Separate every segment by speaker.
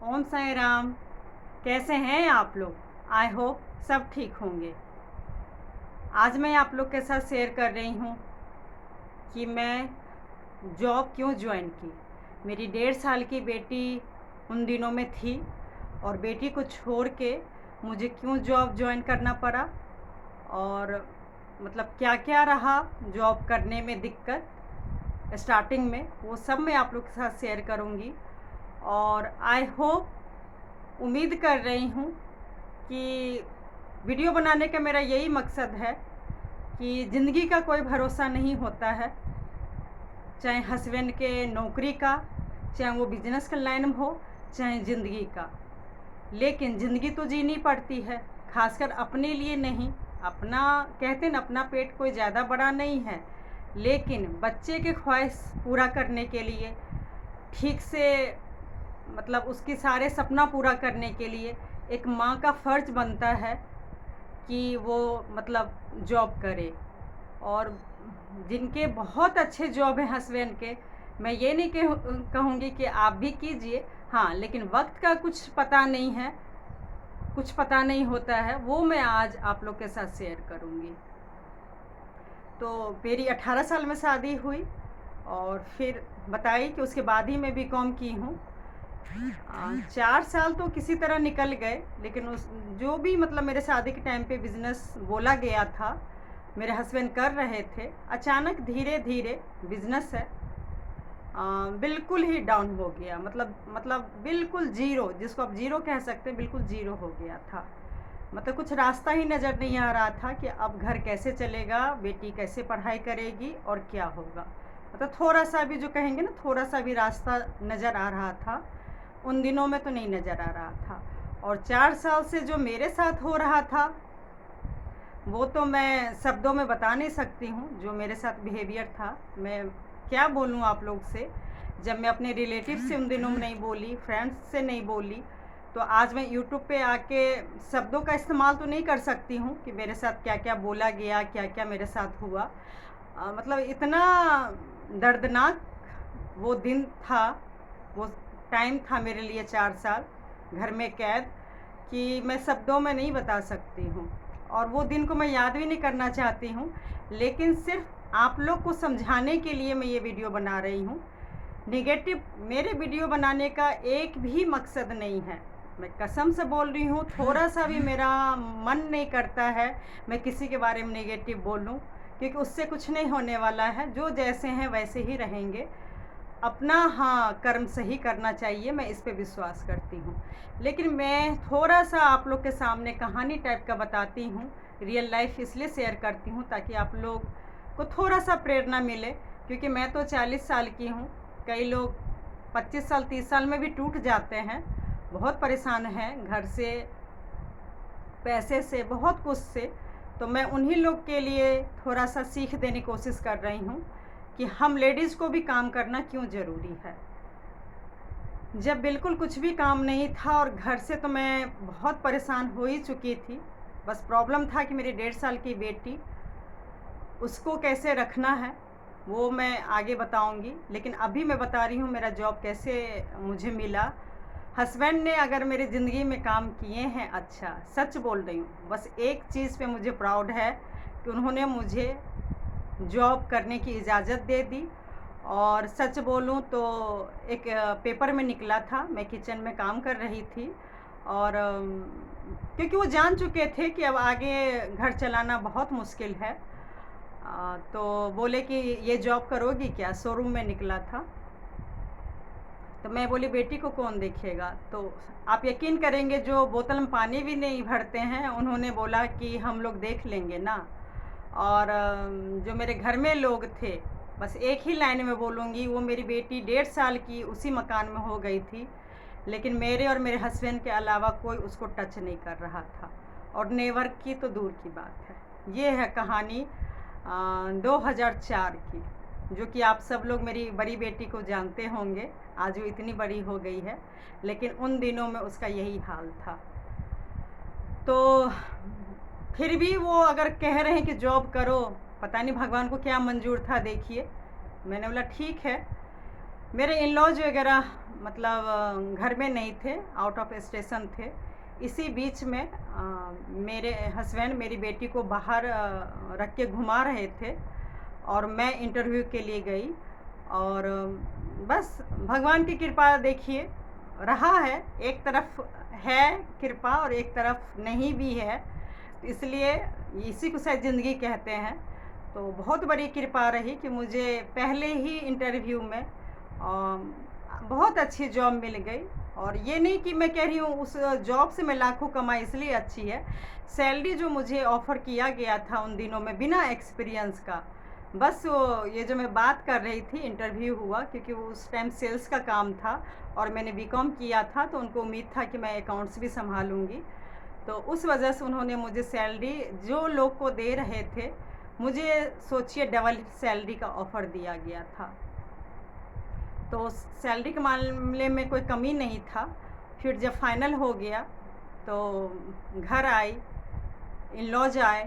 Speaker 1: ओम साई राम। कैसे हैं आप लोग? आई होप सब ठीक होंगे। आज मैं आप लोग के साथ शेयर कर रही हूँ कि मैं जॉब क्यों ज्वाइन की। मेरी 1.5 साल की बेटी उन दिनों में थी और बेटी को छोड़ के मुझे क्यों जॉब ज्वाइन करना पड़ा और मतलब क्या क्या रहा जॉब करने में दिक्कत स्टार्टिंग में, वो सब मैं आप लोग के साथ शेयर करूँगी। और आई होप उम्मीद कर रही हूँ कि वीडियो बनाने का मेरा यही मकसद है कि ज़िंदगी का कोई भरोसा नहीं होता है, चाहे हस्बैंड के नौकरी का, चाहे वो बिजनेस का लाइन में हो, चाहे ज़िंदगी का। लेकिन ज़िंदगी तो जीनी पड़ती है, खासकर अपने लिए नहीं। अपना कहते हैं ना, अपना पेट कोई ज़्यादा बड़ा नहीं है, लेकिन बच्चे के ख्वाहिश पूरा करने के लिए, ठीक से मतलब उसकी सारे सपना पूरा करने के लिए एक माँ का फ़र्ज़ बनता है कि वो मतलब जॉब करे। और जिनके बहुत अच्छे जॉब हैं हस्बैंड के, मैं ये नहीं कहूँगी कि आप भी कीजिए, हाँ, लेकिन वक्त का कुछ पता नहीं है, कुछ पता नहीं होता है, वो मैं आज आप लोग के साथ शेयर करूँगी। तो मेरी 18 साल में शादी हुई और फिर बताई कि उसके बाद ही मैं बीकॉम की हूँ। 4 साल तो किसी तरह निकल गए, लेकिन उस जो भी मतलब मेरे शादी के टाइम पे बिज़नेस बोला गया था, मेरे हस्बैंड कर रहे थे, अचानक धीरे धीरे बिज़नेस है बिल्कुल ही डाउन हो गया। मतलब बिल्कुल ज़ीरो, जिसको आप ज़ीरो कह सकते हैं, बिल्कुल ज़ीरो हो गया था। मतलब कुछ रास्ता ही नज़र नहीं आ रहा था कि अब घर कैसे चलेगा, बेटी कैसे पढ़ाई करेगी और क्या होगा। मतलब थोड़ा सा भी, जो कहेंगे ना, थोड़ा सा भी रास्ता नज़र आ रहा था, उन दिनों में तो नहीं नज़र आ रहा था। और 4 साल से जो मेरे साथ हो रहा था, वो तो मैं शब्दों में बता नहीं सकती हूँ। जो मेरे साथ बिहेवियर था, मैं क्या बोलूँ आप लोग से। जब मैं अपने रिलेटिव से उन दिनों में नहीं बोली, फ्रेंड्स से नहीं बोली, तो आज मैं यूट्यूब पे आके शब्दों का इस्तेमाल तो नहीं कर सकती हूँ कि मेरे साथ क्या क्या बोला गया, क्या क्या मेरे साथ हुआ। मतलब इतना दर्दनाक वो दिन था, वो टाइम था मेरे लिए, 4 साल घर में कैद, कि मैं शब्दों में नहीं बता सकती हूँ। और वो दिन को मैं याद भी नहीं करना चाहती हूँ, लेकिन सिर्फ आप लोग को समझाने के लिए मैं ये वीडियो बना रही हूँ। नेगेटिव मेरे वीडियो बनाने का एक भी मकसद नहीं है। मैं कसम से बोल रही हूँ, थोड़ा सा भी मेरा मन नहीं करता है मैं किसी के बारे में नेगेटिव बोलूँ, क्योंकि उससे कुछ नहीं होने वाला है। जो जैसे हैं वैसे ही रहेंगे। अपना हाँ कर्म सही करना चाहिए, मैं इस पे विश्वास करती हूँ। लेकिन मैं थोड़ा सा आप लोग के सामने कहानी टाइप का बताती हूँ, रियल लाइफ इसलिए शेयर करती हूँ ताकि आप लोग को थोड़ा सा प्रेरणा मिले। क्योंकि मैं तो 40 साल की हूँ, कई लोग 25 साल 30 साल में भी टूट जाते हैं, बहुत परेशान हैं घर से, पैसे से, बहुत कुछ से। तो मैं उन्हीं लोग के लिए थोड़ा सा सीख देने की कोशिश कर रही हूँ कि हम लेडीज़ को भी काम करना क्यों ज़रूरी है। जब बिल्कुल कुछ भी काम नहीं था और घर से तो मैं बहुत परेशान हो ही चुकी थी। बस प्रॉब्लम था कि मेरी 1.5 साल की बेटी, उसको कैसे रखना है वो मैं आगे बताऊंगी। लेकिन अभी मैं बता रही हूँ मेरा जॉब कैसे मुझे मिला। हस्बैंड ने अगर मेरी ज़िंदगी में काम किए हैं, अच्छा सच बोल रही हूँ, बस एक चीज़ पे मुझे प्राउड है कि उन्होंने मुझे जॉब करने की इजाज़त दे दी। और सच बोलूँ तो एक पेपर में निकला था, मैं किचन में काम कर रही थी, और क्योंकि वो जान चुके थे कि अब आगे घर चलाना बहुत मुश्किल है, तो बोले कि ये जॉब करोगी क्या, शोरूम में निकला था। तो मैं बोली बेटी को कौन देखेगा। तो आप यकीन करेंगे, जो बोतल में पानी भी नहीं भरते हैं, उन्होंने बोला कि हम लोग देख लेंगे ना। और जो मेरे घर में लोग थे, बस एक ही लाइन में बोलूँगी, वो मेरी बेटी 1.5 साल की उसी मकान में हो गई थी, लेकिन मेरे और मेरे हस्बैंड के अलावा कोई उसको टच नहीं कर रहा था, और नेवर की तो दूर की बात है। ये है कहानी 2004 की, जो कि आप सब लोग मेरी बड़ी बेटी को जानते होंगे। आज वो इतनी बड़ी हो गई है, लेकिन उन दिनों में उसका यही हाल था। तो फिर भी वो अगर कह रहे हैं कि जॉब करो, पता नहीं भगवान को क्या मंजूर था। देखिए, मैंने बोला ठीक है। मेरे इन लॉज वगैरह मतलब घर में नहीं थे, आउट ऑफ स्टेशन थे। इसी बीच में मेरे हस्बैंड मेरी बेटी को बाहर रख के घुमा रहे थे और मैं इंटरव्यू के लिए गई। और बस भगवान की कृपा देखिए रहा है, एक तरफ है कृपा और एक तरफ नहीं भी है, इसलिए इसी को शायद ज़िंदगी कहते हैं। तो बहुत बड़ी कृपा रही कि मुझे पहले ही इंटरव्यू में बहुत अच्छी जॉब मिल गई। और ये नहीं कि मैं कह रही हूँ उस जॉब से मैं लाखों कमाई, इसलिए अच्छी है। सैलरी जो मुझे ऑफ़र किया गया था उन दिनों में बिना एक्सपीरियंस का, बस वो ये जो मैं बात कर रही थी, इंटरव्यू हुआ क्योंकि वो उस टाइम सेल्स का काम था और मैंने बीकॉम किया था, तो उनको उम्मीद था कि मैं अकाउंट्स भी संभालूँगी। तो उस वजह से उन्होंने मुझे सैलरी जो लोग को दे रहे थे, मुझे सोचिए डबल सैलरी का ऑफ़र दिया गया था। तो सैलरी के मामले में कोई कमी नहीं था। फिर जब फाइनल हो गया तो घर आई, इन-लॉज आए,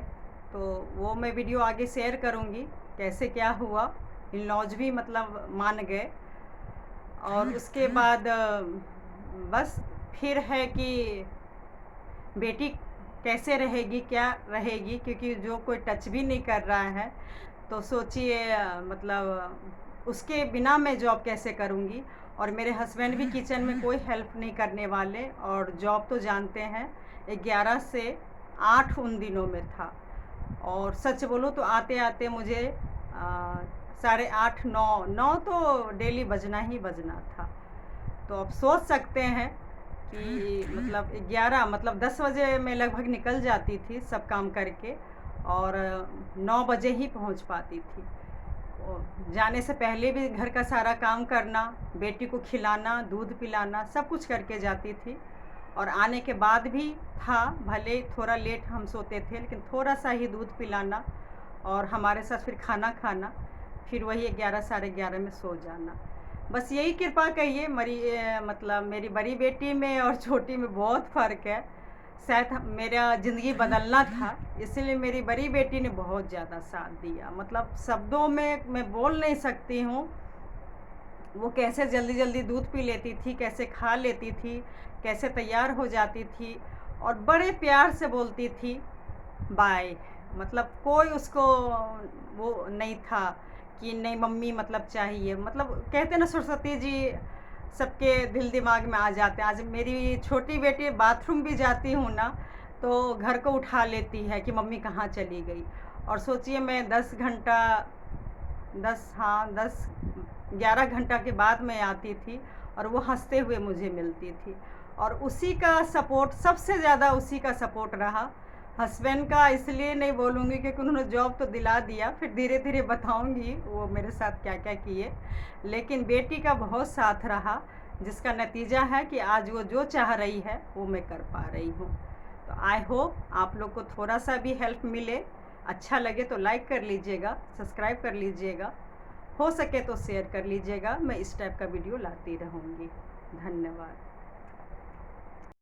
Speaker 1: तो वो मैं वीडियो आगे शेयर करूँगी कैसे क्या हुआ। इन-लॉज भी मतलब मान गए। और उसके बाद बस फिर है कि बेटी कैसे रहेगी, क्या रहेगी, क्योंकि जो कोई टच भी नहीं कर रहा है, तो सोचिए मतलब उसके बिना मैं जॉब कैसे करूँगी। और मेरे हस्बैंड भी किचन में कोई हेल्प नहीं करने वाले, और जॉब तो जानते हैं 11 से 8 उन दिनों में था। और सच बोलूँ तो आते आते मुझे 8:30 9 तो डेली बजना ही बजना था। तो आप सोच सकते हैं कि मतलब 11 मतलब 10 बजे मैं लगभग निकल जाती थी सब काम करके, और 9 बजे ही पहुंच पाती थी। जाने से पहले भी घर का सारा काम करना, बेटी को खिलाना, दूध पिलाना, सब कुछ करके जाती थी। और आने के बाद भी था, भले थोड़ा लेट हम सोते थे, लेकिन थोड़ा सा ही दूध पिलाना और हमारे साथ फिर खाना खाना, फिर वही 11 साढ़े 11 में सो जाना। बस यही कृपा कहिए। मतलब मेरी बड़ी बेटी में और छोटी में बहुत फ़र्क है। शायद मेरा ज़िंदगी बदलना था, इसलिए मेरी बड़ी बेटी ने बहुत ज़्यादा साथ दिया। मतलब शब्दों में मैं बोल नहीं सकती हूँ वो कैसे जल्दी जल्दी दूध पी लेती थी, कैसे खा लेती थी, कैसे तैयार हो जाती थी, और बड़े प्यार से बोलती थी बाय। मतलब कोई उसको वो नहीं था कि नहीं मम्मी मतलब चाहिए। मतलब कहते ना सरस्वती जी सबके दिल दिमाग में आ जाते हैं। आज मेरी छोटी बेटी बाथरूम भी जाती हूँ ना, तो घर को उठा लेती है कि मम्मी कहाँ चली गई। और सोचिए मैं 11 घंटा के बाद मैं आती थी और वो हंसते हुए मुझे मिलती थी। और उसी का सपोर्ट, सबसे ज़्यादा उसी का सपोर्ट रहा। हस्बैंड का इसलिए नहीं बोलूँगी क्योंकि उन्होंने जॉब तो दिला दिया, फिर धीरे धीरे बताऊँगी वो मेरे साथ क्या क्या किए। लेकिन बेटी का बहुत साथ रहा, जिसका नतीजा है कि आज वो जो चाह रही है वो मैं कर पा रही हूँ। तो आई होप आप लोग को थोड़ा सा भी हेल्प मिले, अच्छा लगे तो लाइक कर लीजिएगा, सब्सक्राइब कर लीजिएगा, हो सके तो शेयर कर लीजिएगा। मैं इस टाइप का वीडियो लाती रहूँगी। धन्यवाद।